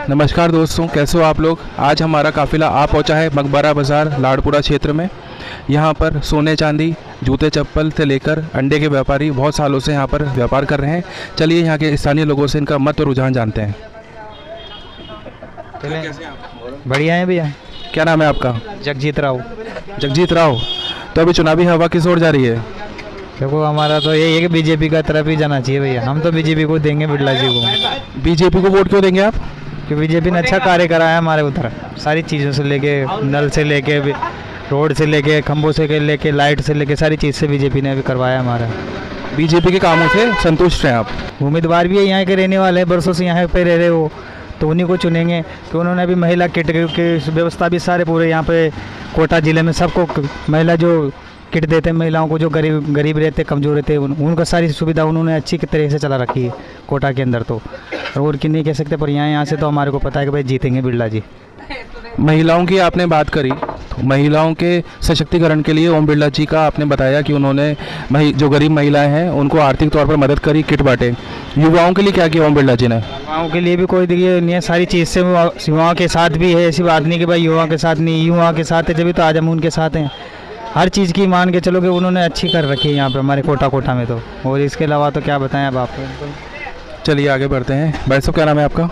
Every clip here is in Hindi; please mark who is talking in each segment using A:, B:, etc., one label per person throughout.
A: नमस्कार दोस्तों, कैसे हो आप लोग। आज हमारा काफ़िला आ पहुंचा है मकबरा बाज़ार लाड़पुरा क्षेत्र में। यहाँ पर सोने चांदी, जूते चप्पल से लेकर अंडे के व्यापारी बहुत सालों से यहाँ पर व्यापार कर रहे हैं। चलिए यहाँ के स्थानीय लोगों से इनका मत और रुझान जानते हैं।
B: बढ़िया है भैया।
A: क्या नाम है आपका?
B: जगजीत राव।
A: जगजीत राव। तो अभी चुनावी हवा किस ओर जा रही है?
B: देखो हमारा तो यही है कि बीजेपी का तरफ ही जाना चाहिए भैया। हम तो बीजेपी को देंगे, बिरला जी को।
A: बीजेपी को वोट क्यों देंगे आप?
B: कि बीजेपी ने अच्छा कार्य करा है हमारे उधर, सारी चीज़ों से लेके, नल से लेके, रोड से लेके, खंभों से लेके, लाइट से लेके, सारी चीज़ से बीजेपी ने अभी करवाया हमारा।
A: बीजेपी के कामों से संतुष्ट हैं आप?
B: उम्मीदवार भी है यहाँ के रहने वाले, बरसों से यहाँ पे रह रहे हो, तो उन्हीं को चुनेंगे। तो उन्होंने अभी महिला किट की व्यवस्था भी सारे पूरे यहाँ पे कोटा ज़िले में सबको महिला जो किट देते हैं महिलाओं को, जो गरीब रहते, कमज़ोर रहते, उनका सारी सुविधा उन्होंने अच्छी तरह से चला रखी है कोटा के अंदर। तो और कि नहीं कह सकते, पर यहाँ से तो हमारे को पता है कि भाई जीतेंगे बिरला जी।
A: महिलाओं की आपने बात करी, तो महिलाओं के सशक्तिकरण के लिए ओम बिरला जी का आपने बताया कि उन्होंने जो गरीब महिलाएं हैं उनको आर्थिक तौर पर मदद करी, किट बांटे। युवाओं के लिए क्या किया ओम बिरला जी ने?
B: युवाओं के लिए भी कोई देखिए नहीं है, सारी चीज़ से युवाओं के साथ भी है। ऐसी बात नहीं कि भाई युवाओं के साथ नहीं, युवाओं के साथ है जब तो आज हम उनके साथ हैं। हर चीज़ की मान के चलो कि उन्होंने अच्छी कर रखी है यहाँ पे हमारे कोटा में तो। और इसके अलावा तो क्या बताएं अब आपको।
A: चलिए आगे बढ़ते हैं। भाई साहब क्या नाम है आपका?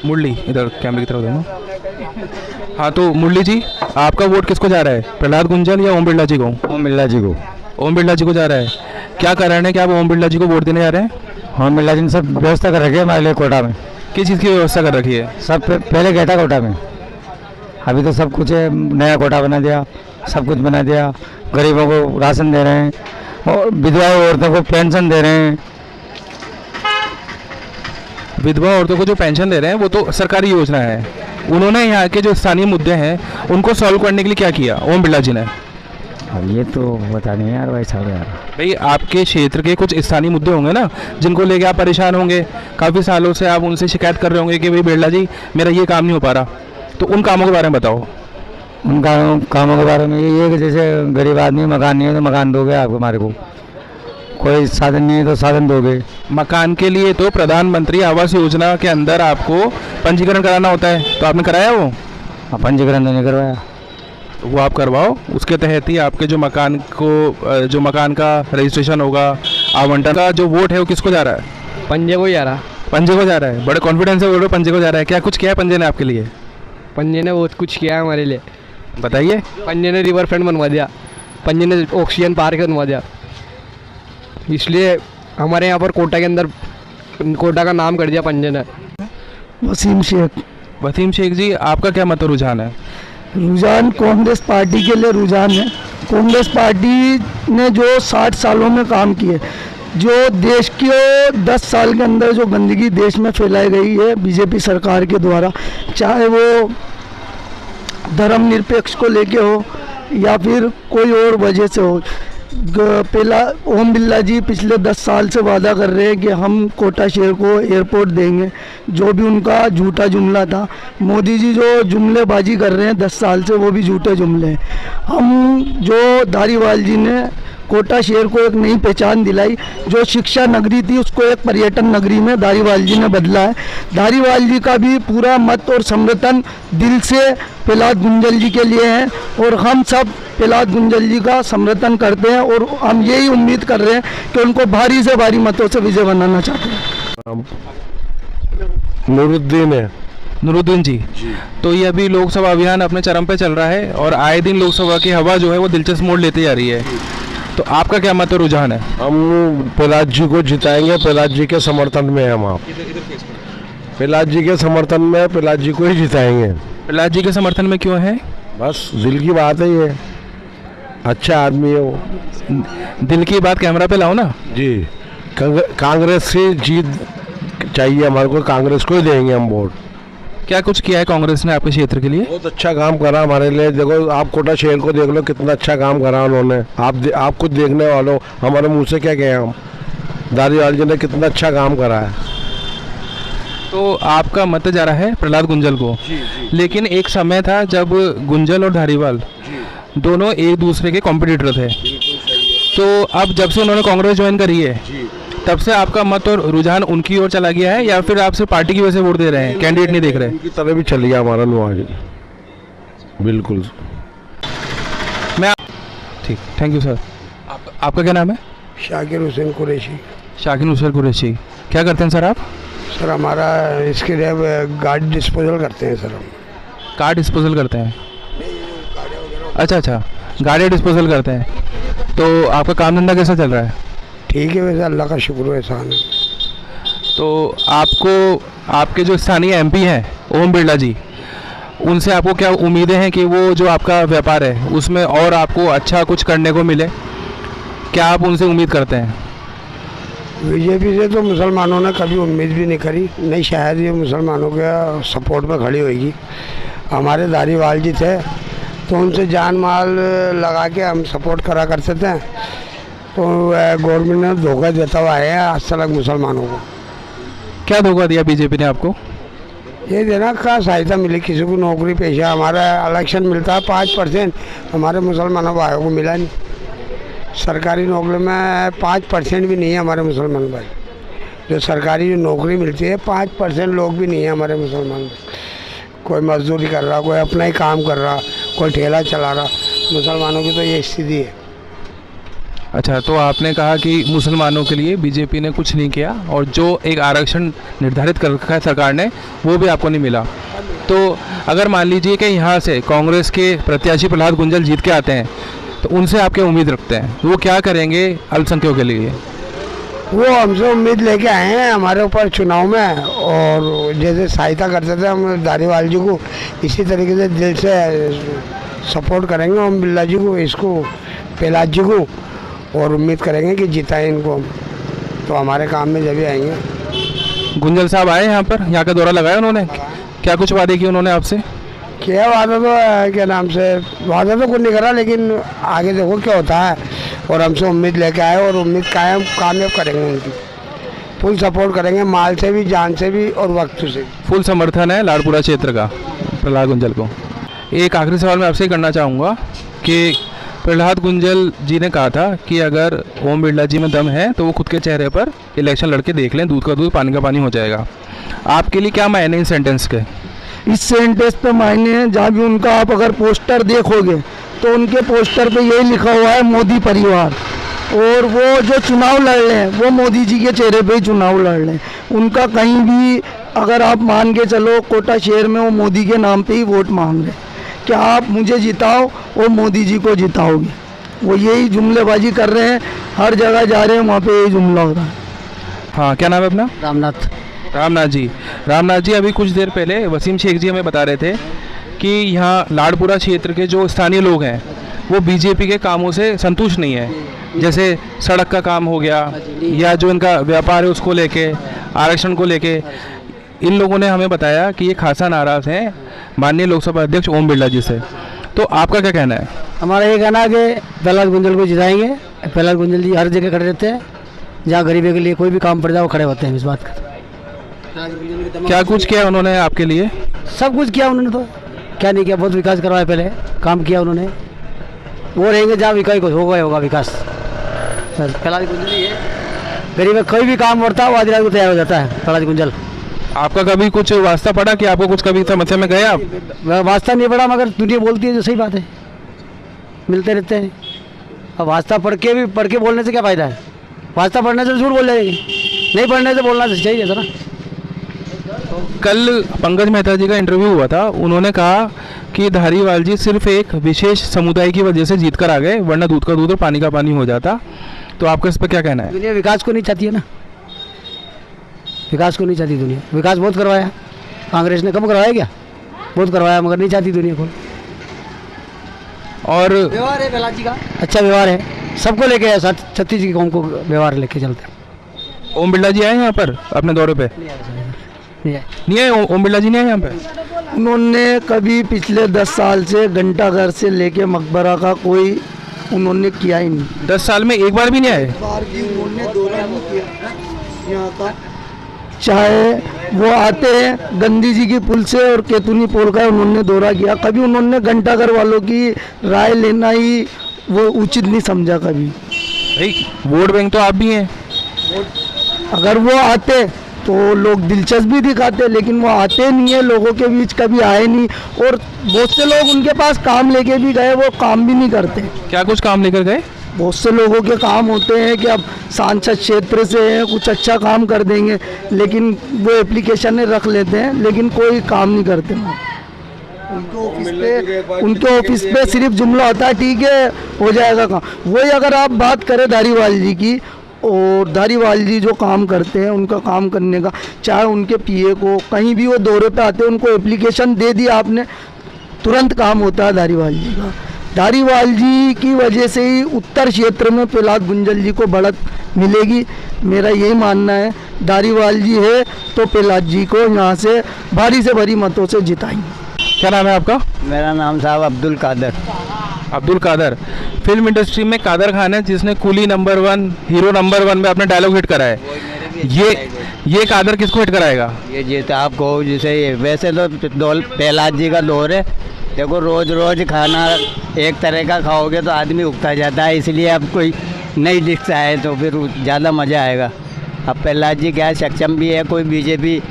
A: मुरली। इधर कैमरे की तरफ दोनों। हाँ, तो मुरली जी, आपका वोट किसको जा रहा है, प्रहलाद गुंजल या ओम बिरला जी को?
B: ओम बिरला जी को।
A: ओम बिरला जी को जा रहा है। क्या कारण है कि आप ओम बिरला जी को वोट देने जा रहे हैं?
B: ओम बिरला जी ने सब व्यवस्था कर रखी है हमारे लिए कोटा में।
A: किस चीज़ की व्यवस्था कर रखी है?
B: सब पहले गया था कोटा में, अभी तो सब कुछ है, नया कोटा बना दिया, सब कुछ बना दिया। गरीबों को राशन दे रहे हैं और विधवा औरतों को पेंशन दे रहे हैं।
A: विधवा औरतों को जो पेंशन दे रहे हैं वो तो सरकारी योजना है। उन्होंने यहाँ के जो स्थानीय मुद्दे हैं उनको सॉल्व करने के लिए क्या किया ओम बिरला जी ने?
B: अब ये तो पता नहीं यार भाई साहब। यार
A: भाई, आपके क्षेत्र के कुछ स्थानीय मुद्दे होंगे ना जिनको लेके आप परेशान होंगे, काफ़ी सालों से आप उनसे शिकायत कर रहे होंगे कि भाई बिरला जी मेरा ये काम नहीं हो पा रहा, तो उन कामों के बारे में बताओ।
B: उन कामों के बारे में ये है कि जैसे गरीब आदमी मकान नहीं है तो मकान दोगे आप हमारे को, कोई साधन नहीं है तो साधन दोगे।
A: मकान के लिए तो प्रधानमंत्री आवास योजना के अंदर आपको पंजीकरण कराना होता है, तो आपने कराया वो?
B: पंजीकरण तो नहीं करवाया।
A: तो वो आप करवाओ, उसके तहत ही आपके जो मकान का रजिस्ट्रेशन होगा, आवंटन का जो वोट है वो किसको जा रहा है?
B: पंजे को जा रहा।
A: पंजे को जा रहा है। बड़े कॉन्फिडेंस से बोल रहे हो पंजे को जा रहा है। क्या कुछ किया है पंजे ने आपके लिए?
C: पंजे ने बहुत कुछ किया है हमारे लिए।
A: बताइए।
C: पंजे ने रिवर फ्रंट बनवा दिया, पंजे ने ऑक्सीजन पार्क बनवा दिया, इसलिए हमारे यहाँ पर कोटा के अंदर कोटा का नाम कर दिया पंजे ने।
D: वसीम शेख।
A: वसीम शेख जी, आपका क्या मत रुझान है?
D: रुझान कांग्रेस पार्टी के लिए रुझान है। कांग्रेस पार्टी ने जो 60 सालों में काम किए, जो देश के 10 साल के अंदर जो गंदगी देश में फैलाई गई है बीजेपी सरकार के द्वारा, चाहे वो धर्मनिरपेक्ष को लेके हो या फिर कोई और वजह से हो। पहला ओम बिरला जी पिछले 10 साल से वादा कर रहे हैं कि हम कोटा शहर को एयरपोर्ट देंगे, जो भी उनका झूठा जुमला था। मोदी जी जो जुमलेबाजी कर रहे हैं 10 साल से, वो भी झूठे जुमले हैं। हम जो धारीवाल जी ने कोटा शहर को एक नई पहचान दिलाई, जो शिक्षा नगरी थी उसको एक पर्यटन नगरी में धारीवाल जी ने बदला है। धारीवाल जी का भी पूरा मत और समर्थन दिल से प्रहलाद गुंजल जी के लिए है और हम सब प्रहलाद गुंजल जी का समर्थन करते हैं और हम यही उम्मीद कर रहे हैं कि उनको भारी से भारी मतों से विजय बनाना चाहते हैं।
E: नूरुद्दीन है।
A: नूरुद्दीन जी, तो ये अभी लोकसभा अभियान अपने चरम पे चल रहा है और आए दिन लोकसभा की हवा जो है वो दिलचस्प मोड़ लेती जा रही है, तो आपका क्या मत और रुझान है?
E: हम प्रहलाद जी को जिताएंगे, प्रहलाद जी के समर्थन में हम आप प्रहलाद जी के समर्थन में प्रहलाद जी को ही जिताएंगे।
A: प्रहलाद जी के समर्थन में क्यों है?
E: बस दिल की बात है, ये अच्छा आदमी है वो।
A: दिल की बात कैमरा पे लाओ ना
E: जी। कांग्रेस से जीत चाहिए हमारे को, कांग्रेस को ही देंगे हम वोट।
A: क्या कुछ किया है कांग्रेस ने आपके क्षेत्र के लिए?
E: बहुत अच्छा काम करा हमारे लिए। देखो आप कोटा शहर को देख लो, कितना अच्छा काम करा उन्होंने। आप खुद देखने वालों, हमारे मुंह से क्या कहें हम। धारीवाल जी ने कितना अच्छा काम करा है।
A: तो आपका मत जा रहा है प्रहलाद गुंजल को।
E: जी।
A: लेकिन एक समय था जब गुंजल और धारीवाल दोनों एक दूसरे के कॉम्पिटिटर थे, तो अब जब से उन्होंने कांग्रेस ज्वाइन करी है तब से आपका मत और रुझान उनकी ओर चला गया है या फिर आप सिर्फ पार्टी की वजह से वोट दे रहे हैं, कैंडिडेट नहीं देख रहे?
E: उनकी तरह भी चल गया हमारा नुआज, बिल्कुल।
A: ठीक, थैंक यू सर। आपका क्या नाम है?
F: शाकिर हुसैन कुरैशी।
A: शाकिर हुसैन कुरैशी। क्या करते हैं सर आप?
F: सर हमारा इसके लिए गाड़ी डिस्पोजल करते हैं सर हम।
A: कार डिस्पोजल करते हैं? अच्छा, गाड़ी डिस्पोजल करते हैं। तो आपका काम धंधा कैसा चल रहा है?
F: ठीक है, वैसे अल्लाह का शुक्र है, एहसान है।
A: तो आपको आपके जो स्थानीय एमपी हैं ओम बिरला जी, उनसे आपको क्या उम्मीदें हैं कि वो जो आपका व्यापार है उसमें और आपको अच्छा कुछ करने को मिले? क्या आप उनसे उम्मीद करते हैं?
F: बीजेपी से तो मुसलमानों ने कभी उम्मीद भी नहीं करी, नहीं शायद ये मुसलमानों के सपोर्ट में खड़ी होगी। हमारे धारीवाल जी थे तो उनसे जान माल लगा के हम सपोर्ट करा करते थे, तो गवर्नमेंट ने धोखा देता हुआ है आज तक मुसलमानों को।
A: क्या धोखा दिया बीजेपी ने आपको?
F: ये देना का सहायता मिली, किसी को नौकरी पेशा, हमारा इलेक्शन मिलता है 5%, हमारे मुसलमानों भाइयों को मिला नहीं। सरकारी नौकरी में 5% भी नहीं है हमारे मुसलमान भाई। जो सरकारी जो नौकरी मिलती है 5% लोग भी नहीं है हमारे मुसलमान भाई। कोई मजदूरी कर रहा, कोई अपना ही काम कर रहा, कोई ठेला चला रहा। मुसलमानों की तो ये स्थिति है।
A: अच्छा, तो आपने कहा कि मुसलमानों के लिए बीजेपी ने कुछ नहीं किया और जो एक आरक्षण निर्धारित कर रखा है सरकार ने वो भी आपको नहीं मिला। तो अगर मान लीजिए कि यहाँ से कांग्रेस के प्रत्याशी प्रहलाद गुंजल जीत के आते हैं तो उनसे आप क्या उम्मीद रखते हैं? वो क्या करेंगे अल्पसंख्यकों के लिए?
F: वो हमसे उम्मीद लेके आए हैं हमारे ऊपर चुनाव में, और जैसे सहायता करते थे हम धारीवाल जी को, इसी तरीके से दिल से सपोर्ट करेंगे ओम बिरला जी को, इसको प्रहलाद जी को, और उम्मीद करेंगे कि जिताएं इनको हम, तो हमारे काम में जब आएंगे।
A: गुंजल साहब आए यहाँ पर, यहाँ का दौरा लगाया उन्होंने? क्या कुछ वादे किए उन्होंने आपसे?
F: क्या वादा तो क्या नाम से वादा तो कुछ नहीं करा, लेकिन आगे देखो क्या होता है। और हमसे उम्मीद लेके आए और उम्मीद कामयाब करेंगे उनकी। फुल सपोर्ट करेंगे, माल से भी, जान से भी और वक्त से भी।
A: फुल समर्थन है लाड़पुरा क्षेत्र का प्रहलाद गुंजल को। एक आखिरी सवाल मैं आपसे ही करना चाहूँगा कि प्रहलाद गुंजल जी ने कहा था कि अगर ओम बिरला जी में दम है तो वो खुद के चेहरे पर इलेक्शन लड़के देख लें, दूध का दूध पानी का पानी हो जाएगा। आपके लिए क्या मायने इन सेंटेंस के?
D: इस सेंटेंस पे मायने हैं, जहाँ भी उनका आप अगर पोस्टर देखोगे तो उनके पोस्टर पे यही लिखा हुआ है मोदी परिवार, और वो जो चुनाव लड़ रहे हैं वो मोदी जी के चेहरे पे ही चुनाव लड़ रहे हैं। उनका कहीं भी अगर आप मान के चलो कोटा शहर में वो मोदी के नाम पे ही वोट मांग रहे हैं कि आप मुझे जिताओ और मोदी जी को जिताओगे, वो यही जुमलेबाजी कर रहे हैं। हर जगह जा रहे हैं वहाँ पे यही जुमला हो रहा है।
A: हाँ, क्या नाम है अपना?
B: रामनाथ
A: जी। रामनाथ जी, अभी कुछ देर पहले वसीम शेख जी हमें बता रहे थे कि यहाँ लाड़पुरा क्षेत्र के जो स्थानीय लोग हैं वो बीजेपी के कामों से संतुष्ट नहीं है। जैसे सड़क का काम हो गया या जो इनका व्यापार है उसको लेके, आरक्षण को लेके, इन लोगों ने हमें बताया कि ये खासा नाराज़ हैं माननीय लोकसभा अध्यक्ष ओम बिरला जी से। तो आपका क्या कहना है?
B: हमारा ये कहना है कि प्रहलाद गुंजल को जिताएंगे। प्रहलाद गुंजल जी हर जगह खड़े रहते हैं, जहाँ गरीबी के लिए कोई भी काम पड़ जाए वो खड़े होते हैं। इस बात का
A: क्या कुछ किया उन्होंने आपके लिए?
B: सब कुछ किया उन्होंने, तो क्या नहीं किया, बहुत विकास करवाया, पहले काम किया उन्होंने। वो रहेंगे जहाँ विकास होगा विकास। सर प्रहलाद गुंजल ही है, गरीब कोई भी काम बढ़ता है वो आधी रात को तैयार हो जाता है प्रहलाद गुंजल।
A: आपका कभी कुछ वास्ता पड़ा कि आपको कुछ कभी समस्या में गए आप?
B: वास्ता नहीं पड़ा, मगर दुनिया बोलती है जो सही बात है, मिलते रहते हैं। अब वास्ता पढ़ के बोलने से क्या फ़ायदा है? वास्ता पढ़ने से झूठ बोल जाएगी, नहीं पढ़ने से बोलना चाहिए था ना।
A: कल पंकज मेहता जी का इंटरव्यू हुआ था, उन्होंने कहा कि धारीवाल जी सिर्फ एक विशेष समुदाय की वजह से जीत कर आ गए, वरना दूध का दूध और पानी का पानी हो जाता। तो आपका इस पर क्या कहना है?
B: दुनिया विकास को नहीं चाहती है ना, विकास को नहीं चाहती दुनिया। विकास बहुत करवाया कांग्रेस ने, कम करवाया क्या? बहुत करवाया, मगर नहीं चाहती दुनिया को।
A: और
B: व्यवहार है प्रहलाद जी का, अच्छा व्यवहार है, सबको लेके आया, छत्तीस की कौम को व्यवहार लेके चलते हैं।
A: ओम बिरला जी आए यहाँ पर अपने दौरे पे? नहीं आए ओम बिरला जी नहीं आए यहाँ पे?
D: उन्होंने कभी पिछले 10 साल से घंटाघर से लेके मकबरा का कोई उन्होंने किया ही नहीं।
A: 10 साल में एक बार भी नहीं आए?
D: बार भी उन्होंने दौरा नहीं किया यहाँ का। चाहे वो आते हैं गांधी जी की पुल से और केतुनी पोल का उन्होंने दौरा किया, कभी उन्होंने घंटाघर वालों की राय लेना ही वो उचित नहीं समझा कभी।
A: भाई वोट बैंक तो आप भी हैं,
D: अगर वो आते तो लोग दिलचस्पी दिखाते, लेकिन वो आते नहीं है, लोगों के बीच कभी आए नहीं। और बहुत से लोग उनके पास काम लेके भी गए, वो काम भी नहीं करते।
A: क्या कुछ काम लेकर गए?
D: बहुत से लोगों के काम होते हैं कि अब सांसद क्षेत्र से हैं, कुछ अच्छा काम कर देंगे, लेकिन वो एप्लीकेशन रख लेते हैं, लेकिन कोई काम नहीं करते। उनके ऑफिस पे सिर्फ जुमला होता है, ठीक है हो जाएगा काम। वही अगर आप बात करें धारीवाल जी की, और धारीवाल जी जो काम करते हैं, उनका काम करने का, चाहे उनके पीए को कहीं भी वो दौरे पे आते हैं, उनको एप्लीकेशन दे दिया आपने, तुरंत काम होता है धारीवाल जी का। धारीवाल जी की वजह से ही उत्तर क्षेत्र में प्रहलाद गुंजल जी को बढ़त मिलेगी, मेरा यही मानना है। धारीवाल जी है तो प्रहलाद जी को यहाँ से भारी से भारी मतों से जिताएंगे।
A: क्या नाम है आपका?
B: मेरा नाम साहब अब्दुल कादर।
A: अब्दुल कादर। फिल्म इंडस्ट्री में कादर खान है जिसने कूली नंबर 1, हीरो नंबर 1 में अपना डायलॉग हिट करा है। ये कादर किसको हिट कराएगा?
B: ये तो आप कहो जैसे, वैसे तो प्रहलाद जी का दौर है। देखो रोज़ रोज़ खाना एक तरह का खाओगे तो आदमी उगता जाता है, इसलिए अब कोई नई डिश आए तो फिर ज़्यादा मज़ा आएगा। अब प्रहलाद जी क्या सक्षम भी है, कोई बीजेपी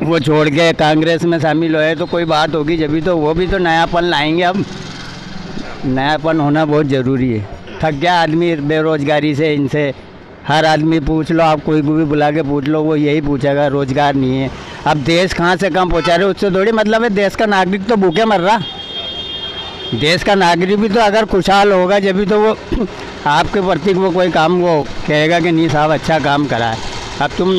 B: वो छोड़ के कांग्रेस में शामिल हुए तो कोई बात होगी, जब भी तो वो भी तो नयापन लाएंगे। अब नयापन होना बहुत ज़रूरी है। थक गया आदमी बेरोज़गारी से, इनसे हर आदमी पूछ लो, आप कोई को भी बुला के पूछ लो, वो यही पूछेगा रोज़गार नहीं है। अब देश कहाँ से कहाँ पहुँचा रहे, उससे थोड़ी मतलब है। देश का नागरिक तो भूखे मर रहा। देश का नागरिक भी तो अगर खुशहाल होगा जब भी तो वो आपके प्रति वो कोई काम वो कहेगा कि नहीं साहब अच्छा काम करा है। अब तुम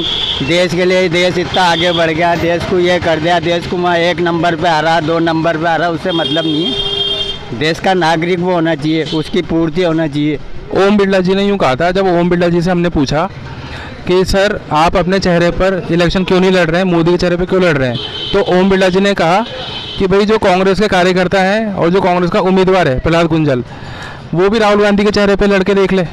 B: देश के लिए, देश इतना आगे बढ़ गया, देश को ये कर दिया, देश को वहाँ 1 नंबर पे आ रहा, 2 नंबर पे आ रहा, उससे मतलब नहीं है। देश का नागरिक वो होना चाहिए, उसकी पूर्ति होना चाहिए।
A: ओम बिरला जी ने यूँ कहा था, जब ओम बिरला जी से हमने पूछा कि सर आप अपने चेहरे पर इलेक्शन क्यों नहीं लड़ रहे हैं, मोदी के चेहरे पर क्यों लड़ रहे हैं, तो ओम बिरला जी ने कहा कि भाई जो कांग्रेस के कार्यकर्ता हैं और जो कांग्रेस का उम्मीदवार है प्रहलाद गुंजल, वो भी राहुल गांधी के चेहरे पे लड़के देख ले।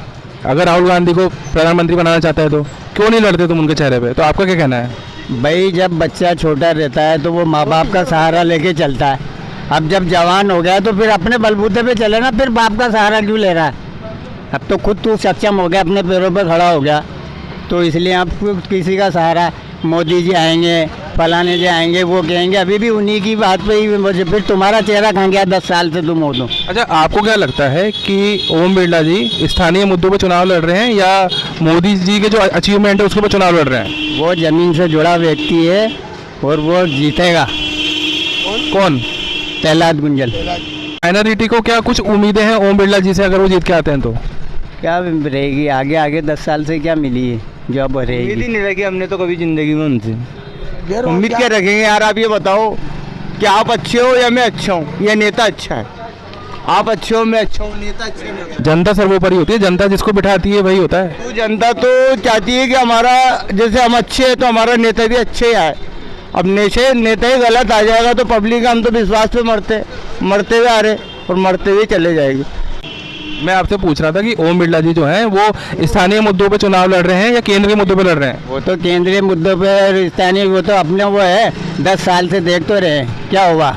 A: अगर राहुल गांधी को प्रधानमंत्री बनाना चाहता है तो क्यों नहीं लड़ते तुम उनके चेहरे पे? तो आपका क्या कहना है?
B: भाई जब बच्चा छोटा रहता है तो वो माँ बाप का सहारा लेके चलता है। अब जब जवान हो गया तो फिर अपने बलबूते पे चले ना, फिर बाप का सहारा क्यों ले रहा है? अब तो खुद तू सक्षम हो गया, अपने पैरों पे खड़ा हो गया, तो इसलिए आपको किसी का सहारा, मोदी जी आएंगे, फलाने जी आएंगे, वो कहेंगे अभी भी उन्हीं की बात पे ही मुझे, फिर तुम्हारा चेहरा कहाँ गया 10 साल से तुम हो तो।
A: अच्छा, आपको क्या लगता है कि ओम बिरला जी स्थानीय मुद्दों पर चुनाव लड़ रहे हैं या मोदी जी के जो अचीवमेंट है उसके ऊपर चुनाव लड़ रहे हैं?
B: वो ज़मीन से जुड़ा व्यक्ति है और वो जीतेगा।
A: कौन?
B: प्रहलाद गुंजल।
A: माइनॉरिटी को क्या कुछ उम्मीदें हैं ओम बिरला जी से, अगर वो जीत के आते हैं तो?
B: क्या रहेगी आगे, आगे 10 साल से क्या मिली है जो अब रहेगी?
G: उम्मीद ही नहीं रखी हमने तो कभी ज़िंदगी में उनसे। उम्मीद क्या रखेंगे यार? आप ये बताओ कि आप अच्छे हो या मैं अच्छा हूँ, या नेता अच्छा है? आप अच्छे हो, मैं अच्छा हूँ, नेता अच्छा है।
A: जनता सर्वोपरि होती है, जनता जिसको बिठाती है वही होता है।
G: तो जनता तो चाहती है कि हमारा, जैसे हम अच्छे हैं तो हमारा नेता भी अच्छे ही आए। अब नेता ही गलत आ जाएगा तो पब्लिक, हम तो विश्वास पे मरते हुए आ रहे और मरते हुए चले जाएंगे।
A: मैं आपसे पूछ रहा था कि ओम बिरला जी जो हैं वो स्थानीय मुद्दों पे चुनाव लड़ रहे हैं या केंद्रीय मुद्दों पे लड़ रहे हैं?
B: वो तो केंद्रीय मुद्दों पे, स्थानीय वो तो अपने वो है, 10 साल से देख तो रहे क्या हुआ।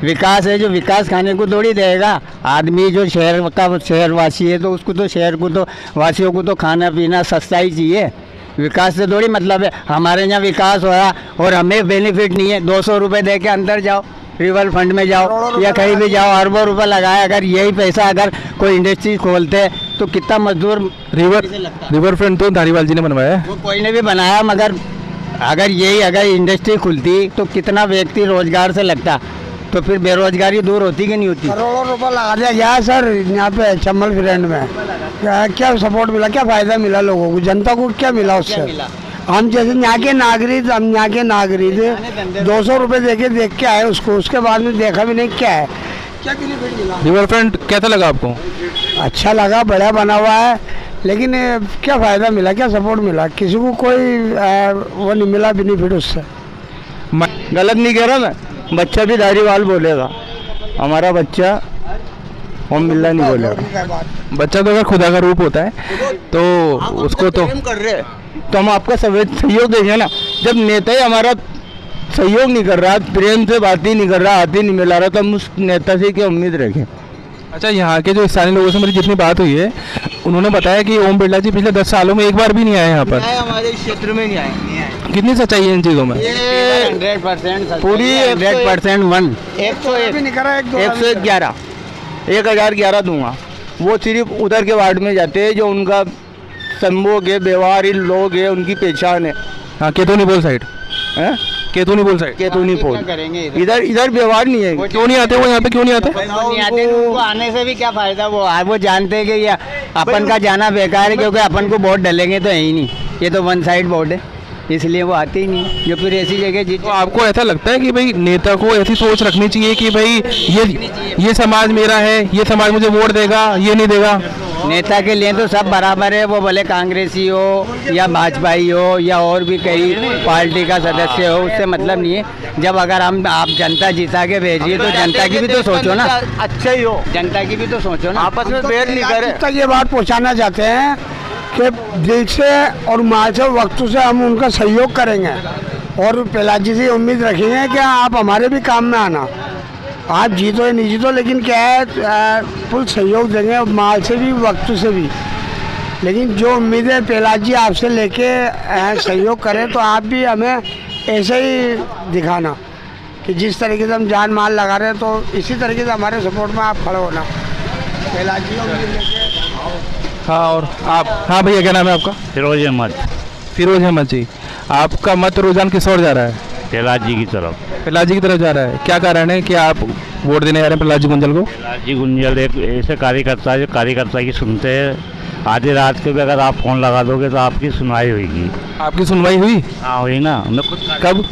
B: विकास है जो विकास खाने को थोड़ी देगा आदमी, जो शहर का शहरवासी है तो उसको तो शहर को तो वासियों को तो खाना पीना सस्ता ही चाहिए। विकास से थोड़ी मतलब है हमारे यहाँ विकास हो रहा और हमें बेनिफिट नहीं है। 200 रुपये दे के अंदर जाओ, रिवर फंड में जाओ या कहीं भी जाओ, अरबों रुपये लगाए। अगर यही पैसा अगर कोई इंडस्ट्री खोलते तो कितना मजदूर।
A: रिवर फ्रंट तो धारीवाल जी ने बनवाया है,
B: वो कोई ने भी बनाया, मगर अगर इंडस्ट्री खुलती तो कितना व्यक्ति रोजगार से लगता, तो फिर बेरोजगारी दूर होती कि नहीं होती?
F: करोड़ों रुपए लगा दिया गया है सर यहाँ पे चम्बल फ्रेंड में। क्या सपोर्ट मिला, क्या फायदा मिला लोगों को, जनता को क्या मिला उससे? हम जैसे यहाँ के नागरिक 200 रुपये देख के आए उसको, उसके बाद में देखा भी नहीं क्या है, क्या बेनिफिट मिला।
A: रिवर फ्रंट कैसा लगा आपको?
F: अच्छा लगा, बढ़िया बना हुआ है, लेकिन क्या फ़ायदा मिला, क्या सपोर्ट मिला? किसी को कोई वो नहीं मिला बेनिफिट उससे।
G: गलत नहीं कह रहा मैं, बच्चा भी धारीवाल बोलेगा, हमारा बच्चा ओम बिरला नहीं बोलेगा।
A: बच्चा तो अगर खुदा का रूप होता है तो उसको तो
G: कर रहे तो हम आपका सहयोग देंगे ना। जब नेता ही हमारा सहयोग नहीं कर रहा, प्रेम से बात ही नहीं कर रहा, हाथ ही नहीं मिला रहा, तो हम उस नेता से क्या उम्मीद रखें?
A: अच्छा, यहाँ के जो स्थानीय लोगों से मेरी जितनी बात हुई है उन्होंने बताया कि ओम बिरला जी पिछले 10 सालों में एक बार भी नहीं आए यहाँ पर।
G: हमारे क्षेत्र में नहीं आए।
A: कितनी सच्चाई है इन चीज़ों में?
G: 100% पूरी 100% 111 1011 दूंगा। वो सिर्फ उधर के वार्ड में जाते हैं जो उनका संभोग है, व्यवहारिक लोग है, उनकी पहचान है।
A: हाँ, केतुनी बोल साइड, केतुनी बोल साइड,
G: केतुनी पोल। इधर व्यवहार नहीं है।
A: क्यों नहीं आते वो यहाँ पे? क्यों नहीं आते?
B: उनको आने से भी क्या फायदा? वो जानते हैं कि ये अपन का जाना बेकार है, क्योंकि अपन को वोट डालेंगे तो है ही नहीं, ये तो वन साइड वोट है, इसलिए वो आते ही नहीं। जो फिर ऐसी जगह जीत।
A: तो आपको ऐसा लगता है कि भाई नेता को ऐसी सोच रखनी चाहिए कि भाई ये समाज मेरा है, ये समाज मुझे वोट देगा, ये नहीं देगा?
B: नेता के लिए तो सब बराबर है, वो भले कांग्रेसी हो या भाजपाई हो या और भी कई पार्टी का सदस्य हो, उससे मतलब नहीं है। जब अगर आप जनता जिता के भेजिए तो जनता की भी तो सोचो ना,
G: अच्छा ही हो,
B: जनता की भी तो सोचो ना।
G: आपस में बैर नहीं करे।
F: तक ये बात पहुंचाना चाहते हैं कि दिल से और माल से वक्त से हम उनका सहयोग करेंगे और प्रहलाद जी से उम्मीद रखेंगे कि आप हमारे भी काम में आना। आप जीतो या नहीं जीतो, लेकिन क्या है फुल सहयोग देंगे, माल से भी वक्त से भी। लेकिन जो उम्मीद है प्रहलाद जी आपसे लेके सहयोग करें, तो आप भी हमें ऐसे ही दिखाना कि जिस तरीके से हम जान माल लगा रहे हैं, तो इसी तरीके से हमारे सपोर्ट में आप खड़े होना। प्रहलाद जी
A: हाँ, और आप? हाँ भैया, क्या नाम है आपका?
H: फिरोज अहमद।
A: फिरोज अहमद जी, आपका मत रुझान किस ओर जा रहा है?
H: प्रहलाद जी की तरफ।
A: प्रहलाद जी की तरफ जा रहा है। क्या कारण है कि आप वोट देने जा रहे हैं प्रहलाद जी गुंजल को?
H: प्रहलाद जी गुंजल एक ऐसे कार्यकर्ता है जो कार्यकर्ता की सुनते हैं। आधी रात को भी अगर आप फ़ोन लगा दोगे तो आपकी सुनवाई होगी।
A: आपकी सुनवाई हुई?
H: हाँ हुई ना। मैं खुद
A: कब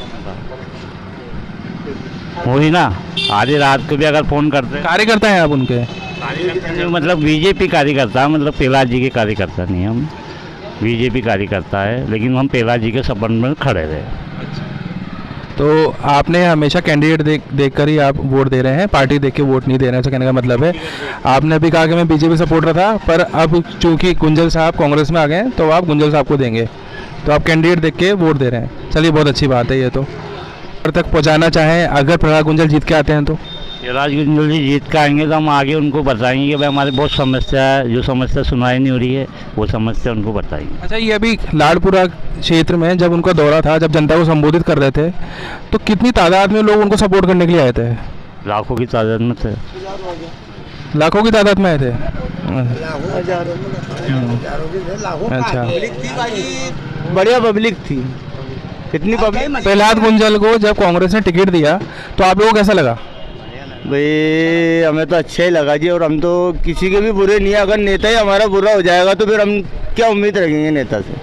H: हुई ना? आधी रात को भी अगर फ़ोन करते हैं।
A: कार्यकर्ता हैं आप उनके?
H: मतलब बीजेपी कार्यकर्ता, मतलब प्रहलाद जी के कार्यकर्ता नहीं, हम बीजेपी कार्यकर्ता है, लेकिन हम प्रहलाद जी के सपोर्ट में खड़े रहे।
A: तो आपने हमेशा कैंडिडेट देख कर ही आप वोट दे रहे हैं, पार्टी देख के वोट नहीं दे रहे हैं, ऐसा कहने का मतलब है? आपने अभी कहा कि मैं बीजेपी सपोर्टर था, पर अब चूंकि गुंजल साहब कांग्रेस में आ गए हैं तो आप गुंजल साहब को देंगे, तो आप कैंडिडेट देख के वोट दे रहे हैं। चलिए, बहुत अच्छी बात है ये। तो तक पहुँचाना चाहें अगर प्रहलाद गुंजल जीत के आते हैं तो?
H: प्रहलाद गुंजल जी जीत के आएंगे तो हम आगे उनको बताएंगे कि भाई हमारे बहुत समस्या है, जो समस्या सुनाई नहीं हो रही है वो समस्या उनको बताएंगे।
A: अच्छा, ये अभी लाड़पुरा क्षेत्र में जब उनका दौरा था, जब जनता को संबोधित कर रहे थे, तो कितनी तादाद में लोग उनको सपोर्ट करने के लिए आए थे?
H: लाखों की तादाद में थे।
A: लाखों की तादाद में आए थे? अच्छा,
G: बढ़िया पब्लिक थी। इतनी पब्लिक।
A: प्रहलाद गुंजल को जब कांग्रेस ने टिकट दिया तो आप लोगों को कैसा लगा?
G: भाई हमें तो अच्छा ही लगा जी, और हम तो किसी के भी बुरे नहीं है। अगर नेता ही हमारा बुरा हो जाएगा तो फिर हम क्या उम्मीद रखेंगे नेता से?